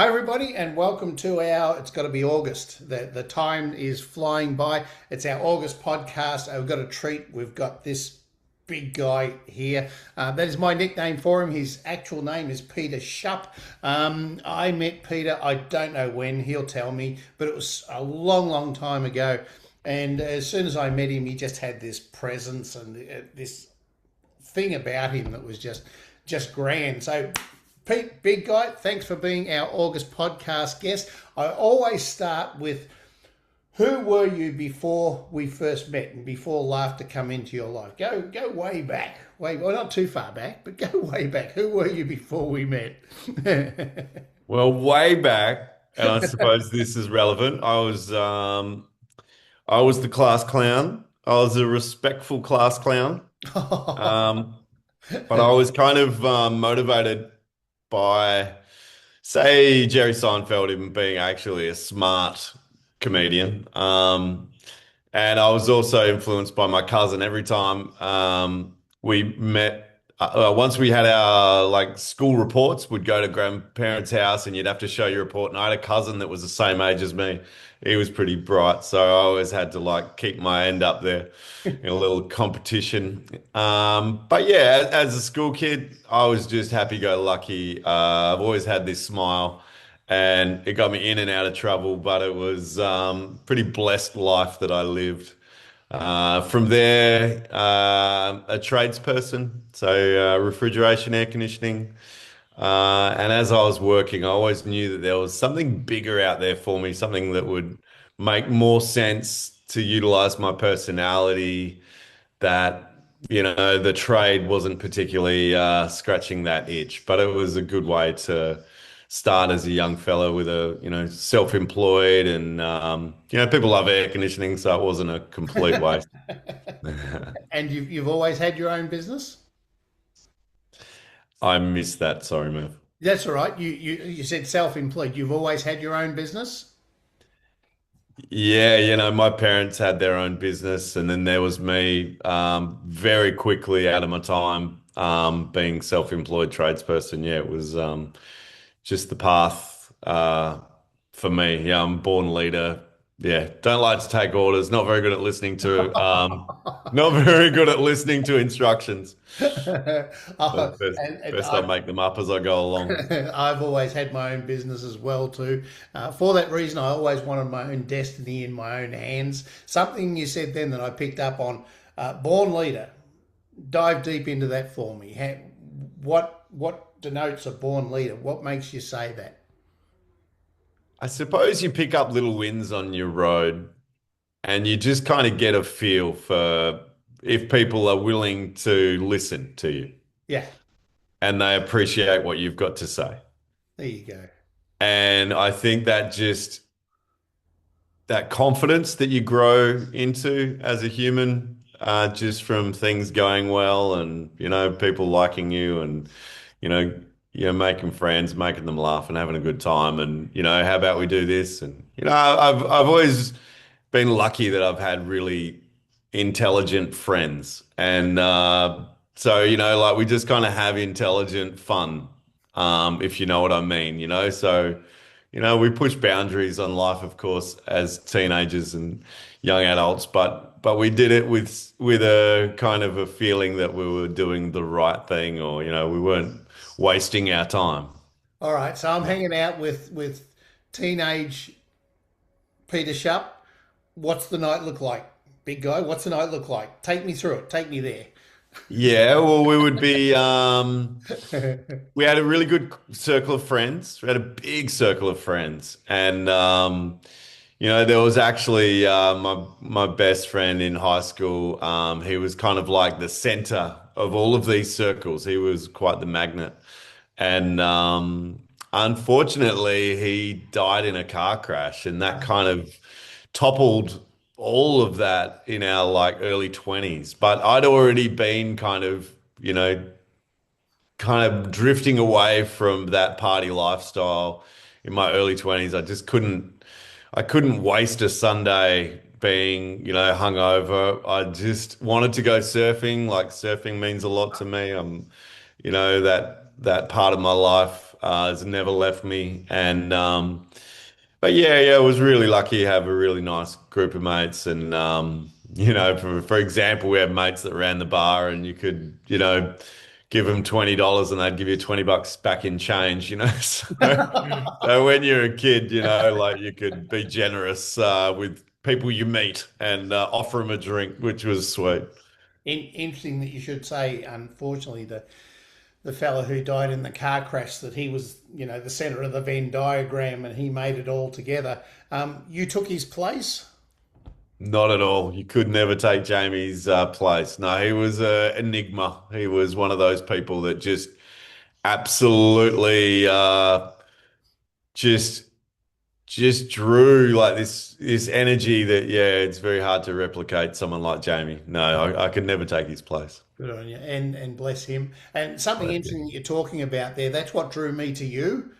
Hi, everybody, and welcome to it's got to be August. The time is flying by. It's our August podcast. We've got a treat. We've got this big guy here. That is my nickname for him. His actual name is Peter Schupp. I met Peter, I don't know when, he'll tell me, but it was a long, long time ago. And as soon as I met him, he just had this presence and this thing about him that was just grand. So, Pete, big guy, thanks for being our August podcast guest. I always start with who were you before we first met and before laughter come into your life? Go way back. Well, not too far back, but go way back. Who were you before we met? Well, way back, and I suppose this is relevant. I was the class clown. I was a respectful class clown. Um, but I was kind of motivated by, say, Jerry Seinfeld even being actually a smart comedian. And I was also influenced by my cousin. Every time we met, once we had our like school reports, we'd go to grandparents' house and you'd have to show your report. And I had a cousin that was the same age as me. He was pretty bright, so I always had to like keep my end up there in a little competition. But yeah, as a school kid, I was just happy-go-lucky. I've always had this smile and it got me in and out of trouble, but it was pretty blessed life that I lived. From there, a tradesperson, so refrigeration, air conditioning. And as I was working, I always knew that there was something bigger out there for me, something that would make more sense to utilize my personality, that, the trade wasn't particularly scratching that itch, but it was a good way to start as a young fellow with self-employed and, people love air conditioning, so it wasn't a complete waste. And you've always had your own business? I missed that. Sorry, Murph. That's all right. You said self-employed. You've always had your own business? Yeah, my parents had their own business, and then there was me very quickly out of my time being self-employed tradesperson. Yeah, it was just the path for me. Yeah, I'm a born leader. Yeah, don't like to take orders. Not very good at listening to not very good at listening to instructions. Oh, But best, and best I make them up as I go along. I've always had my own business as well too. For that reason, I always wanted my own destiny in my own hands. Something you said then that I picked up on. Born leader. Dive deep into that for me. What denotes a born leader? What makes you say that? I suppose you pick up little wins on your road and you just kind of get a feel for if people are willing to listen to you Yeah, and they appreciate what you've got to say. there you go. And I think that confidence that you grow into as a human, just from things going well and, people liking you and, you know, making friends, making them laugh and having a good time. And, how about we do this? And, I've always been lucky that I've had really intelligent friends. And, so, like we just kind of have intelligent fun, if you know what I mean, So, we push boundaries on life, of course, as teenagers and young adults, but we did it with a kind of a feeling that we were doing the right thing, or we weren't wasting our time. All right, so I'm hanging out with teenage Peter Sharp. What's the night look like, big guy? What's the night look like? Take me through it. Take me there. Yeah, well, we would be. We had a really good circle of friends. We had a big circle of friends, and there was actually my best friend in high school. He was kind of like the center of all of these circles. He was quite the magnet, and unfortunately, he died in a car crash, and that kind of toppled all of that in our like early 20s. But I'd already been kind of drifting away from that party lifestyle in my early 20s. I couldn't waste a Sunday being, hungover. I just wanted to go surfing. Like surfing means a lot to me. That part of my life has never left me. And but yeah, I was really lucky to have a really nice group of mates. And for example, we had mates that ran the bar, and you could, give them $20 and they'd give you $20 back in change. So when you're a kid, like you could be generous with people you meet and offer them a drink, which was sweet. Interesting that you should say, unfortunately, the fellow who died in the car crash, that he was, the center of the Venn diagram and he made it all together. You took his place? Not at all. You could never take Jamie's place. No, he was a enigma. He was one of those people that just absolutely just just drew like this energy that yeah, it's very hard to replicate someone like Jamie. No, I could never take his place. Good on you, and bless him. And something Bless him. interesting that you're talking about there, that's what drew me to you.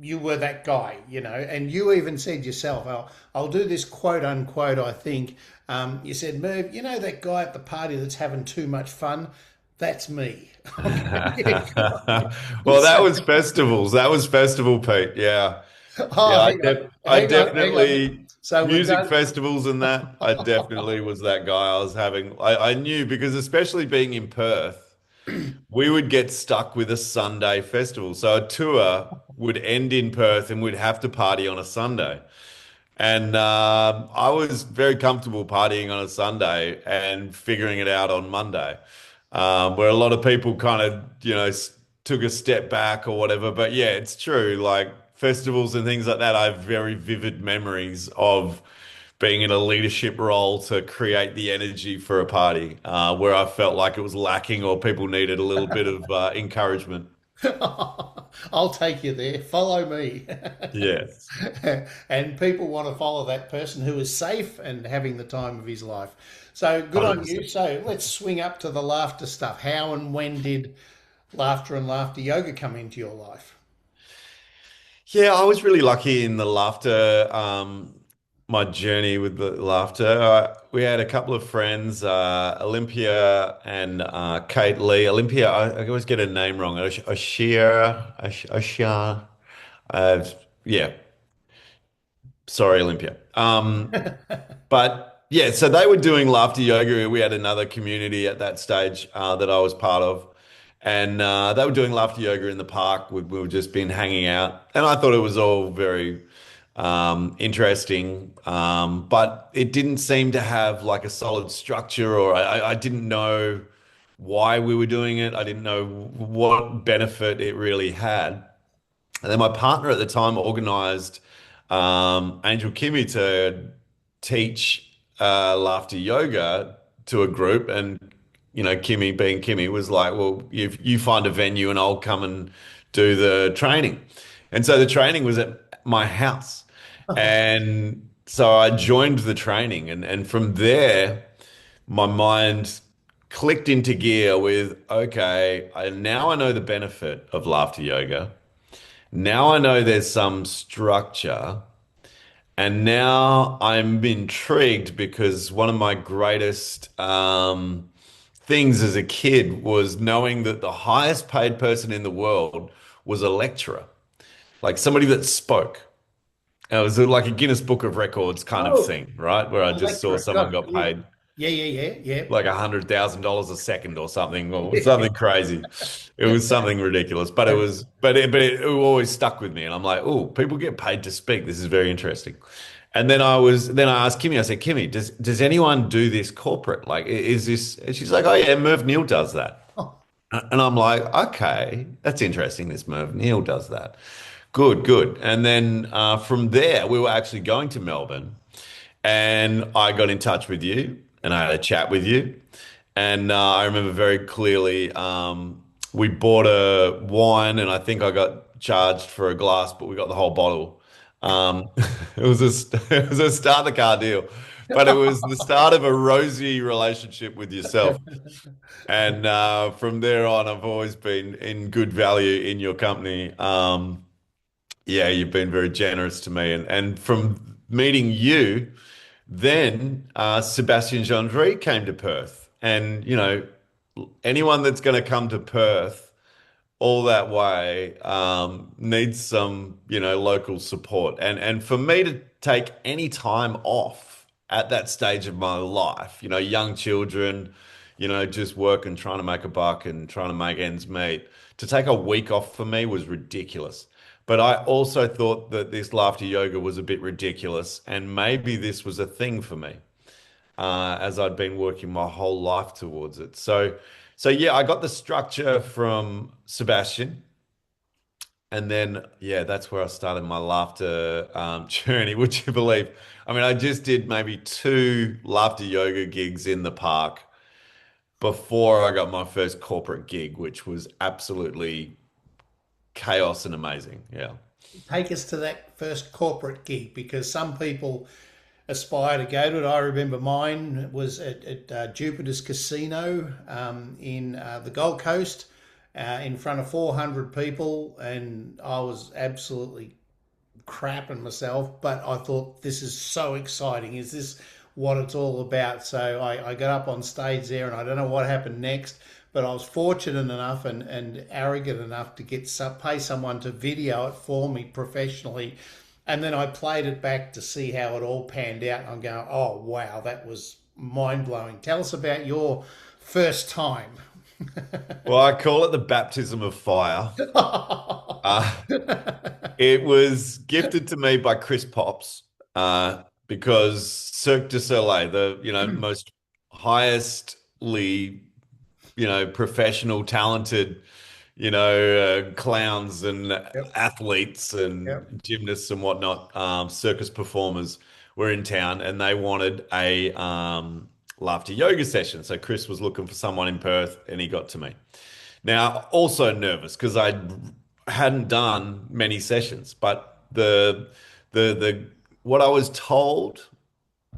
You were that guy, and you even said yourself, I'll do this quote unquote, I think. You said, Merv, that guy at the party that's having too much fun? That's me. Yeah, good on you. Well, that was festivals. That was Festival Pete. Yeah. Oh, Yeah, I hang on. definitely So we've music done. festivals and that. I definitely was that guy. I knew because especially being in Perth, we would get stuck with a Sunday festival. So a tour would end in Perth and we'd have to party on a Sunday. And I was very comfortable partying on a Sunday and figuring it out on Monday, where a lot of people kind of, took a step back or whatever. But yeah, it's true. Like festivals and things like that, I have very vivid memories of being in a leadership role to create the energy for a party, where I felt like it was lacking or people needed a little bit of encouragement. I'll take you there. Follow me. Yes, And people want to follow that person who is safe and having the time of his life. So good on you. 100%. So let's swing up to the laughter stuff. How and when did laughter and laughter yoga come into your life? Yeah, I was really lucky in the laughter, my journey with the laughter. We had a couple of friends, Olympia and Kate Lee. Olympia, I always get her name wrong. Oshia. Uh, yeah, sorry, Olympia. But yeah, so they were doing laughter yoga. We had another community at that stage that I was part of. And they were doing laughter yoga in the park. We were just been hanging out. And I thought it was all very interesting. But it didn't seem to have like a solid structure, or I didn't know why we were doing it. I didn't know what benefit it really had. And then my partner at the time organized Angel Kimmy to teach laughter yoga to a group. And, Kimmy being Kimmy was like, well, you find a venue and I'll come and do the training. And so the training was at my house. And so I joined the training. And from there, my mind clicked into gear with, okay, now I know the benefit of laughter yoga. Now I know there's some structure, and now I'm intrigued because one of my greatest things as a kid was knowing that the highest paid person in the world was a lecturer, like somebody that spoke. And it was like a Guinness Book of Records kind of Oh, thing, right? Where I a just saw lecturer. someone God, got yeah. paid Yeah, yeah, yeah, yeah. like $100,000 a second or something crazy. It was something ridiculous, but it always stuck with me. And I'm like, oh, people get paid to speak. This is very interesting. And then I asked Kimmy, I said, Kimmy, does anyone do this corporate? Like, is this? And she's like, oh yeah, Merv Neil does that. Oh, And I'm like, okay, that's interesting. This Merv Neil does that. Good, good. And then from there, we were actually going to Melbourne, and I got in touch with you, and I had a chat with you. And I remember very clearly, we bought a wine, and I think I got charged for a glass, but we got the whole bottle. Um, it was a start the car deal, but it was the start of a rosy relationship with yourself. And from there on, I've always been in good value in your company. Yeah, you've been very generous to me. And from meeting you, then Sebastian Gendry came to Perth. And, anyone that's going to come to Perth all that way needs some, local support. And for me to take any time off at that stage of my life, young children, just working, trying to make a buck and trying to make ends meet, to take a week off for me was ridiculous. But I also thought that this laughter yoga was a bit ridiculous, and maybe this was a thing for me, as I'd been working my whole life towards it. So yeah, I got the structure from Sebastian, and then yeah, that's where I started my laughter journey. Would you believe? I mean, I just did maybe two laughter yoga gigs in the park before I got my first corporate gig, which was absolutely chaos and amazing. Yeah. Take us to that first corporate gig because some people aspire to go to it. I remember mine was at Jupiter's Casino in the Gold Coast in front of 400 people, and I was absolutely crapping myself. But I thought, this is so exciting. Is this what it's all about? So I got up on stage there, and I don't know what happened next. But I was fortunate enough and arrogant enough to pay someone to video it for me professionally, and then I played it back to see how it all panned out. And I'm going, oh, wow, that was mind blowing. Tell us about your first time. Well, I call it the baptism of fire. Uh, It was gifted to me by Chris Pops, because Cirque du Soleil, the most highestly professional, talented, clowns and Yep, athletes yep. and gymnasts and whatnot, circus performers were in town, and they wanted a laughter yoga session. So Chris was looking for someone in Perth, and he got to me. Now, also nervous because I hadn't done many sessions, but the what I was told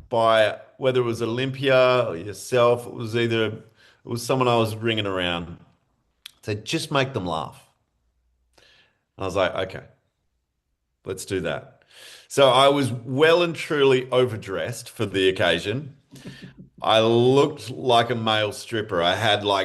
by whether it was Olympia or yourself, it was someone I was ringing around, said just make them laugh. I was like, okay, let's do that. So I was well and truly overdressed for the occasion. I looked like a male stripper. I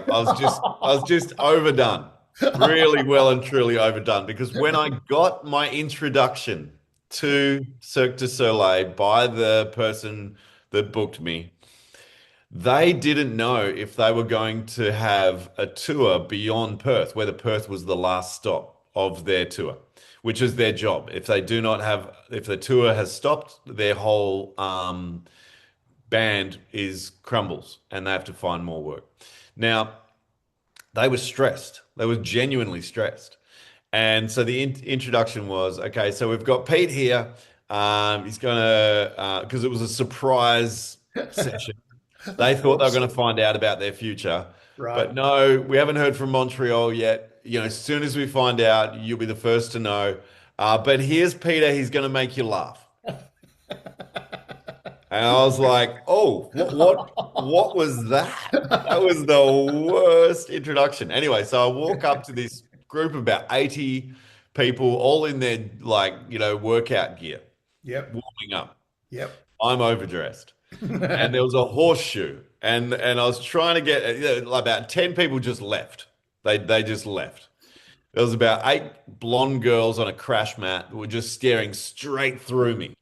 was just overdone. Really well and truly overdone. Because when I got my introduction to Cirque du Soleil by the person that booked me, they didn't know if they were going to have a tour beyond Perth, whether Perth was the last stop of their tour, which is their job. If the tour has stopped, their whole band is crumbles and they have to find more work. Now, they were stressed. They were genuinely stressed. And so the introduction was, okay, so we've got Pete here. He's going to, because it was a surprise session. They Of thought they were course. going to find out about their future. Right. But no, we haven't heard from Montreal yet. As soon as we find out, you'll be the first to know. But here's Peter. He's going to make you laugh. And I was like, "Oh, what was that? That was the worst introduction." Anyway, so I walk up to this group of about 80 people, all in their workout gear, Yep, warming up. yep. I'm overdressed, and there was a horseshoe, and I was trying to get about 10 people just left. They just left. There was about eight blonde girls on a crash mat who were just staring straight through me.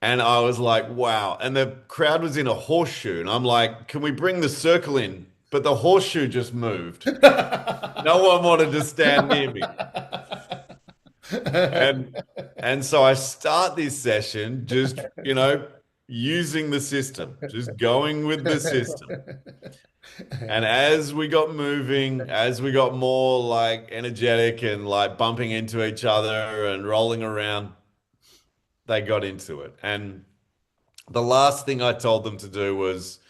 And I was like, wow. And the crowd was in a horseshoe. And I'm like, can we bring the circle in? But the horseshoe just moved. No one wanted to stand near me. And and so I start this session just, using the system, just going with the system. And as we got moving, as we got more like energetic and like bumping into each other and rolling around, they got into it. And the last thing I told them to do was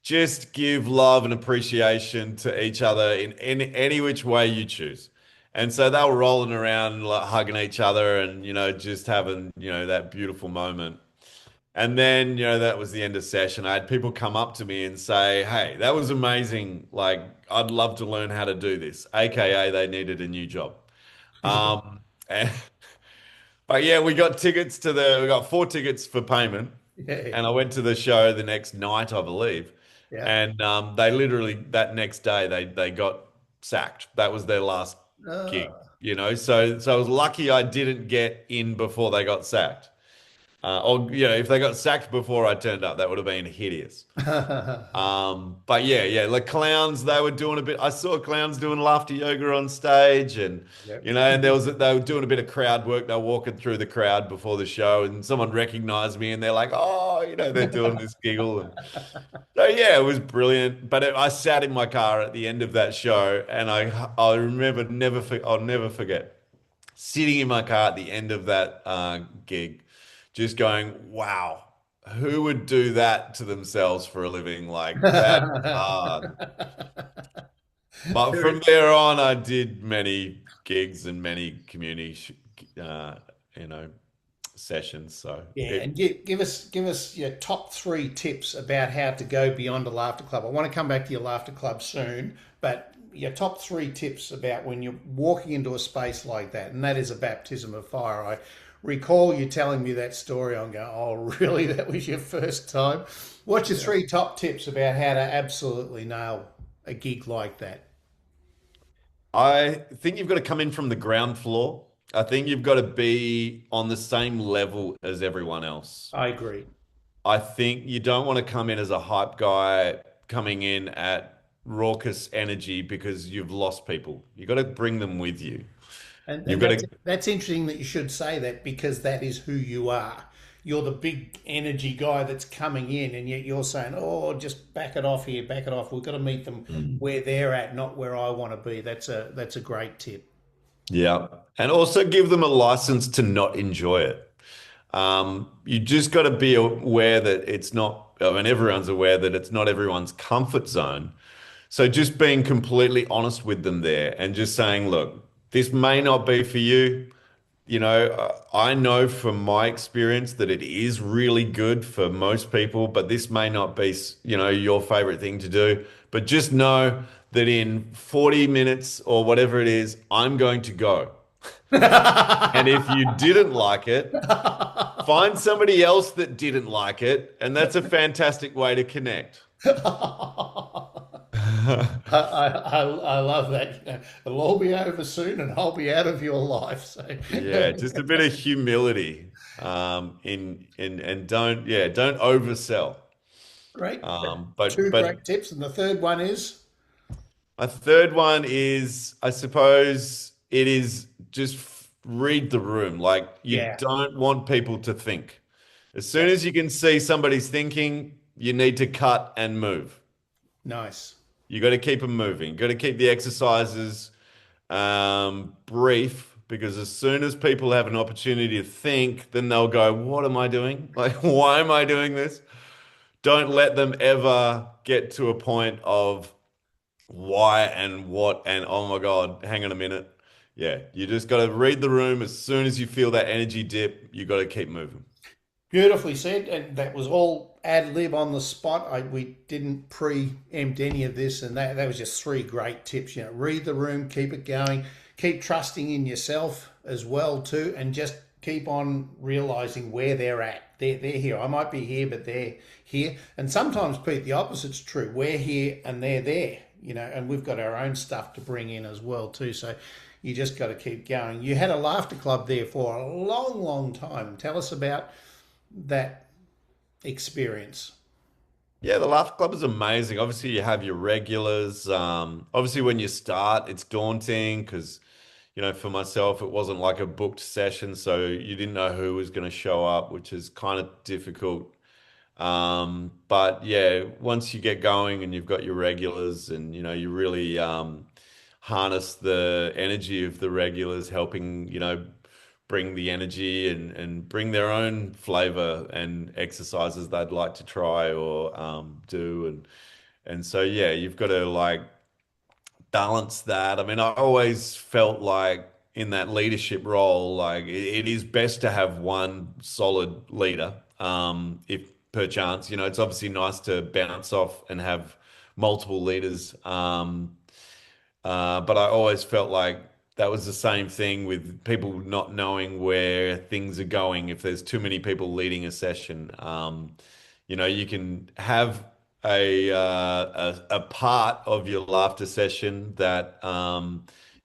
just give love and appreciation to each other in any which way you choose. And so they were rolling around and like hugging each other and, just having, that beautiful moment. And then, that was the end of session. I had people come up to me and say, hey, that was amazing. Like, I'd love to learn how to do this, AKA they needed a new job. And but yeah, we got four tickets for payment, Yeah, and I went to the show the next night, I believe. yeah. And they literally that next day they got sacked. That was their last gig, Uh, So I was lucky I didn't get in before they got sacked. Or if they got sacked before I turned up, that would have been hideous. But yeah, like clowns, they were doing a bit. I saw clowns doing laughter yoga on stage, and yep. and they were doing a bit of crowd work. They were walking through the crowd before the show, and someone recognized me, and they're like, "Oh, they're doing this giggle." And so yeah, it was brilliant. But I sat in my car at the end of that show, and I remember I'll never forget sitting in my car at the end of that gig, just going, "Wow, who would do that to themselves for a living? Like that is hard." But Very- from there on, I did many gigs and many community, you know, sessions. So Yeah, it and give us your top three tips about how to go beyond a laughter club. I want to come back to your laughter club soon, but your top three tips about when you're walking into a space like that, and that is a baptism of fire. I recall you telling me that story. I'm going, oh, really? That was your first time? What's your Yeah. three top tips about how to absolutely nail a gig like that? I think you've got to come in from the ground floor. I think you've got to be on the same level as everyone else. I agree. I think you don't want to come in as a hype guy coming in at raucous energy because you've lost people. You've got to bring them with you. And You've and got that's to, that's interesting that you should say that because that is who you are. You're the big energy guy that's coming in, and yet you're saying, "Oh, just back it off here, back it off. We've got to meet them where they're at, not where I want to be." That's a great tip. yeah. And also give them a license to not enjoy it. You just got to be aware that it's not, I mean, everyone's aware that it's not everyone's comfort zone. So just being completely honest with them there and just saying, look, this may not be for you. I know from my experience that it is really good for most people, but this may not be, your favorite thing to do. But just know that in 40 minutes or whatever it is, I'm going to go. And if you didn't like it, find somebody else that didn't like it, and that's a fantastic way to connect. I love that. It'll all be over soon, and I'll be out of your life. So Yeah, just a bit of humility, in and don't oversell. great. But Two but great tips, and the third one is a third one is, I suppose, it is just read the room. Like you yeah, don't want people to think. As soon yeah, as you can see somebody's thinking, you need to cut and move. nice. You got to keep them moving. Got to keep the exercises brief because as soon as people have an opportunity to think, then they'll go, "What am I doing? Like, why am I doing this?" Don't let them ever get to a point of why and what and oh my God, hang on a minute. Yeah, you just got to read the room. As soon as you feel that energy dip, you got to keep moving. Beautifully said, and that was all ad lib on the spot. We didn't preempt any of this, and that was just three great tips. Read the room, keep it going, keep trusting in yourself as well too, and just keep on realizing where they're at. They're here. I might be here, but they're here. And sometimes, Pete, the opposite's true. We're here and they're there. And we've got our own stuff to bring in as well too. So you just got to keep going. You had a laughter club there for a long, long time. Tell us about that experience. Yeah, the Laugh Club is amazing. Obviously, you have your regulars. Obviously, when you start, it's daunting because, for myself, it wasn't like a booked session, so you didn't know who was going to show up, which is kind of difficult. But yeah, once you get going and you've got your regulars and you really harness the energy of the regulars, helping bring the energy and bring their own flavor and exercises they'd like to try or do and so yeah, you've got to like balance that. I mean, I always felt like in that leadership role, like it is best to have one solid leader. If per chance, it's obviously nice to bounce off and have multiple leaders. But I always felt like that was the same thing with people not knowing where things are going. If there's too many people leading a session, you can have a part of your laughter session that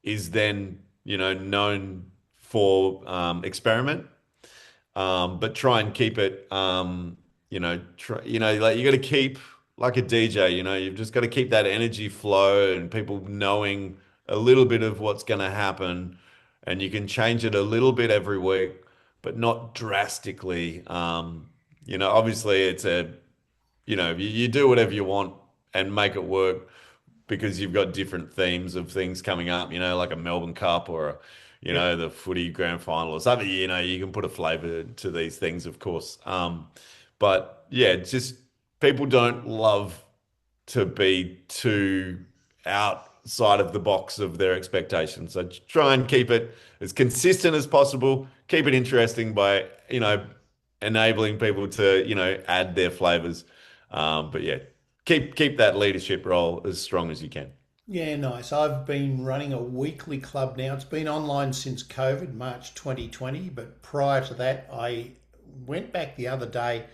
is then, known for experiment. But try and keep it, like you got to keep like a DJ, you've just got to keep that energy flow and people knowing a little bit of what's going to happen, and you can change it a little bit every week, but not drastically. Obviously you do whatever you want and make it work because you've got different themes of things coming up, like a Melbourne Cup or Yep. the footy grand final or something. You can put a flavor to these things, of course. But yeah, just people don't love to be too outside of the box of their expectations. So try and keep it as consistent as possible. Keep it interesting by, enabling people to, add their flavors. But yeah, keep that leadership role as strong as you can. Yeah, nice. I've been running a weekly club now. It's been online since COVID, March 2020, but prior to that, I went back the other day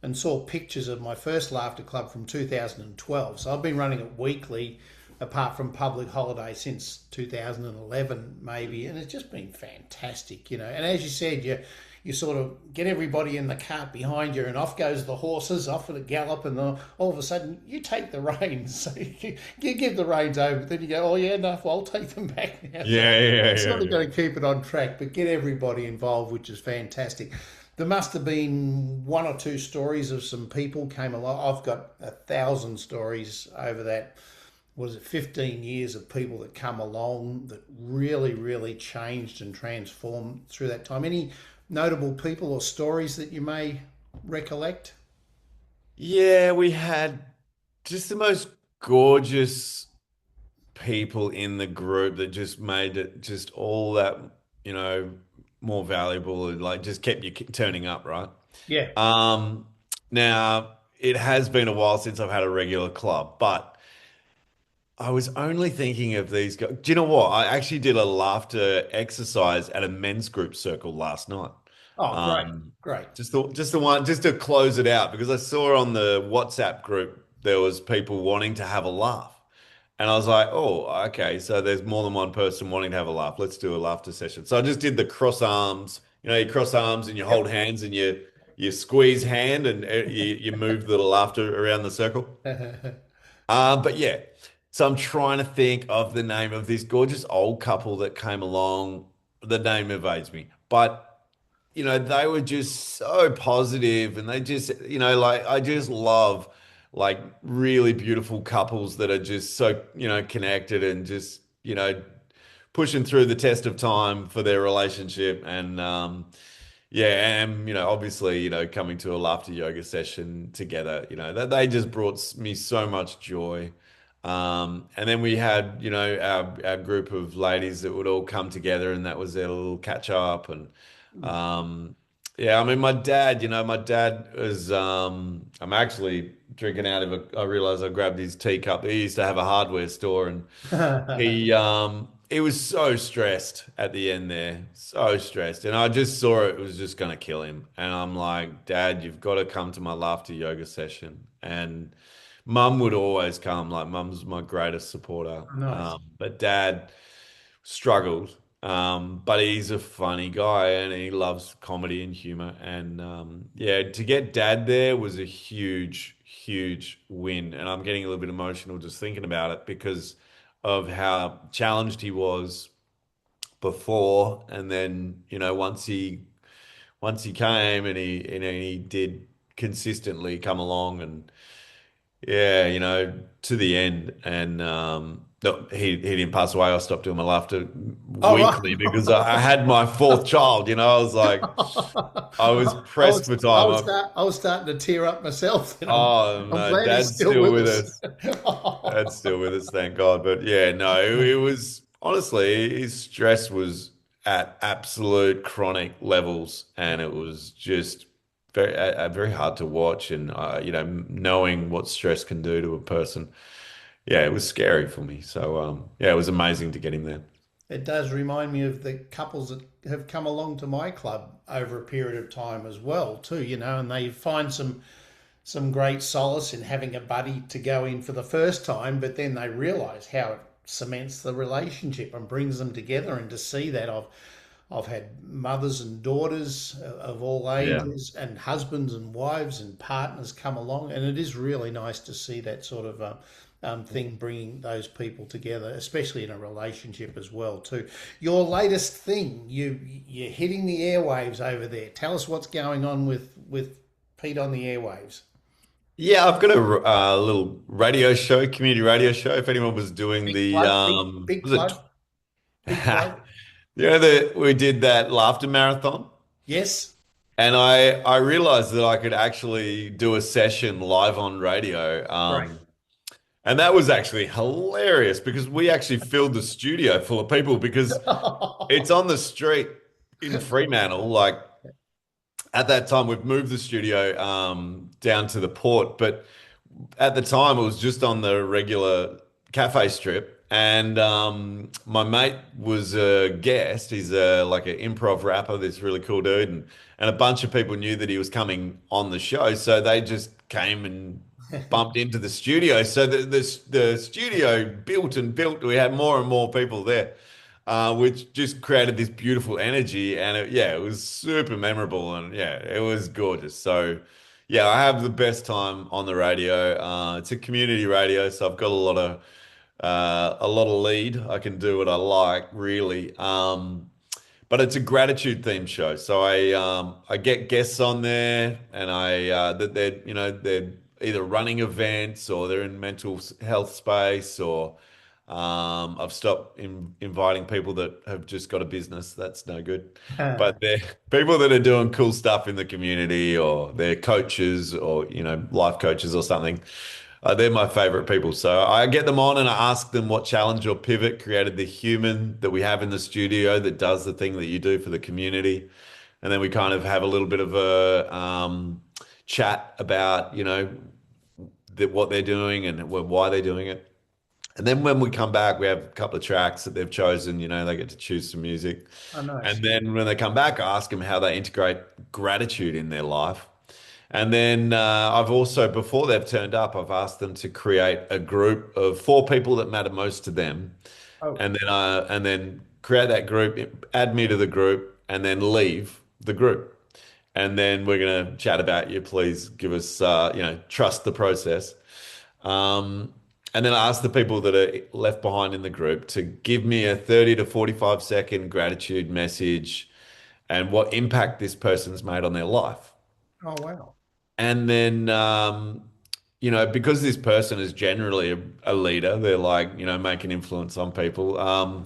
and saw pictures of my first laughter club from 2012. So I've been running it weekly, apart from public holiday, since 2011 maybe, and it's just been fantastic, you know. And as you said, you sort of get everybody in the cart behind you, and off goes the horses, off at a gallop, and all of a sudden you take the reins. So you give the reins over, then you go, oh yeah, no, well, I'll take them back now. So Yeah, yeah, sort yeah, of yeah. got to keep it on track, but get everybody involved, which is fantastic. There must have been one or two stories of some people came along. I've got 1,000 stories over that. What is it, 15 years of people that come along that really, really changed and transformed through that time. Any notable people or stories that you may recollect? Yeah, we had just the most gorgeous people in the group that just made it just all that, you know, more valuable and like just kept you turning up, right? Yeah. Um, Now it has been a while since I've had a regular club, but I was only thinking of these guys. Do you know what? I actually did a laughter exercise at a men's group circle last night. Oh, great, Um, great. just the one, just to close it out, because I saw on the WhatsApp group there was people wanting to have a laugh. And I was like, oh, okay, so there's more than one person wanting to have a laugh. Let's do a laughter session. So I just did the cross arms. You cross arms and you hold Yep. hands and you squeeze hand and you move the laughter around the circle. But yeah, so I'm trying to think of the name of this gorgeous old couple that came along. The name evades me, but they were just so positive, and they just, like I just love like really beautiful couples that are just so, connected and just, pushing through the test of time for their relationship. And yeah, and obviously, coming to a laughter yoga session together, that they just brought me so much joy. And then we had, our group of ladies that would all come together, and that was their little catch up. And um, yeah, I mean, my dad was, I'm actually drinking out of I realized I grabbed his teacup. He used to have a hardware store, and he was so stressed at the end there, so stressed. And I just saw it was just going to kill him. And I'm like, Dad, you've got to come to my laughter yoga session. And Mum would always come, like, Mum's my greatest supporter. Nice. But Dad struggled. But he's a funny guy and he loves comedy and humor. And yeah, to get Dad there was a huge, huge win. And I'm getting a little bit emotional just thinking about it because of how challenged he was before. And then, once he came and he did consistently come along and yeah, to the end. And no, he didn't pass away. I stopped doing my laughter All right. weekly because I had my fourth child. I was like, I was I pressed was for time. I was starting to tear up myself, and Oh I'm no, glad he's Dad's still still with with us. us. Dad's still with us, thank God. But yeah, no, it was honestly his stress was at absolute chronic levels, and it was just very hard to watch. And knowing what stress can do to a person, yeah, it was scary for me. So yeah, it was amazing to get him there. It does remind me of the couples that have come along to my club over a period of time as well, too. You know, and they find some some great solace in having a buddy to go in for the first time, but then they realise how it cements the relationship and brings them together. And to see that, I've had mothers and daughters of all Yeah. ages, and husbands and wives and partners come along, and it is really nice to see that sort of thing bringing those people together, especially in a relationship as well too. Your latest thing, you're hitting the airwaves over there. Tell us what's going on with Pete on the airwaves. Yeah, I've got a little radio show, community radio show. If anyone was doing Big the, plug, big was it, plug, big plug. that we did that laughter marathon, Yes, and I realized that I could actually do a session live on radio. great. And that was actually hilarious because we actually filled the studio full of people because it's on the street in Fremantle. Like at that time, we've moved the studio down to the port, but at the time it was just on the regular cafe strip. And my mate was a guest. He's like an improv rapper, this really cool dude, and a bunch of people knew that he was coming on the show, so they just came and bumped into the studio. So the studio built and built. We had more and more people there, which just created this beautiful energy. And yeah, it was super memorable, and yeah, it was gorgeous. So yeah, I have the best time on the radio. It's a community radio, so I've got a lot of lead. I can do what I like, really. But it's a gratitude themed show, so I get guests on there, and that they're either running events or they're in mental health space, or I've stopped inviting people that have just got a business. That's no good. But they're people that are doing cool stuff in the community, or they're coaches, or life coaches or something. They're my favorite people. So I get them on and I ask them what challenge or pivot created the human that we have in the studio that does the thing that you do for the community. And then we kind of have a little bit of a chat about, what they're doing and why they're doing it. And then when we come back, we have a couple of tracks that they've chosen. They get to choose some music. Oh, nice. And then when they come back, I ask them how they integrate gratitude in their life. And then I've also, before they've turned up, I've asked them to create a group of four people that matter most to them, Oh, and then create that group, add me to the group, and then leave the group. And then we're gonna chat about you. Please give us, trust the process. Um, and then I ask the people that are left behind in the group to give me a 30 to 45-second gratitude message and what impact this person's made on their life. oh, wow. And then, because this person is generally a leader, they're like, make an influence on people.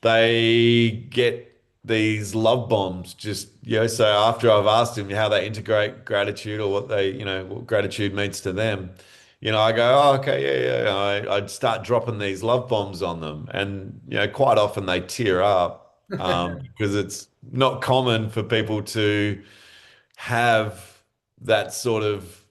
They get these love bombs just, so after I've asked them how they integrate gratitude or what gratitude means to them, I go, oh, okay, yeah, yeah. I'd start dropping these love bombs on them. And, quite often they tear up because it's not common for people to have that sort of,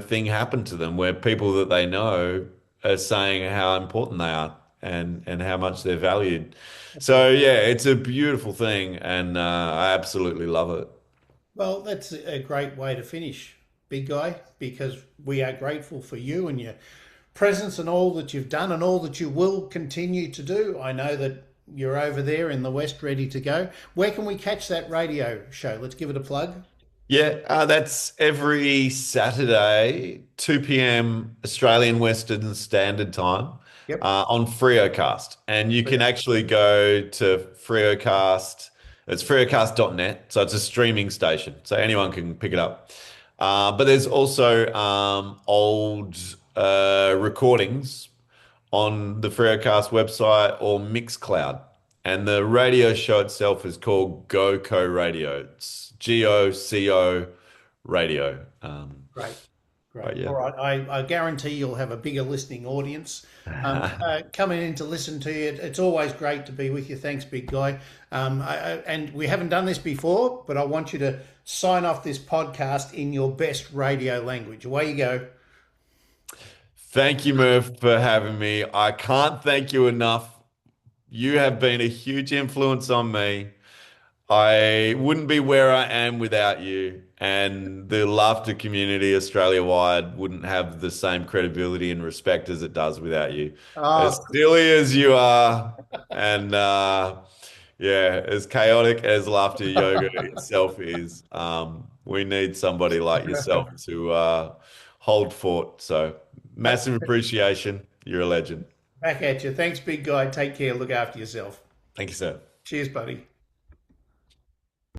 thing happen to them where people that they know are saying how important they are and how much they're valued. That's So yeah, it's a beautiful thing, and I absolutely love it. Well, that's a great way to finish, big guy, because we are grateful for you and your presence and all that you've done and all that you will continue to do. I know that you're over there in the West ready to go. Where can we catch that radio show? Let's give it a plug. Yeah, that's every Saturday, 2 p.m. Australian Western Standard Time, Yep. on Freocast. And you can actually go to Freocast. It's freocast.net. So it's a streaming station. So anyone can pick it up. But there's also old recordings on the Freocast website or Mixcloud. And the radio show itself is called GoCo Radio. It's GOCO Radio. Great. Great. But yeah. All right. I guarantee you'll have a bigger listening audience coming in to listen to you. It's always great to be with you. Thanks, big guy. And we haven't done this before, but I want you to sign off this podcast in your best radio language. Away you go. Thank you, Murph, for having me. I can't thank you enough. You have been a huge influence on me. I wouldn't be where I am without you, and the laughter community Australia-wide wouldn't have the same credibility and respect as it does without you. As Oh, silly as you are, and yeah, as chaotic as laughter yoga itself is, we need somebody like yourself to hold fort. So, massive appreciation. You're a legend. back at you. Thanks, big guy. Take care. Look after yourself. Thank you, sir. Cheers, buddy.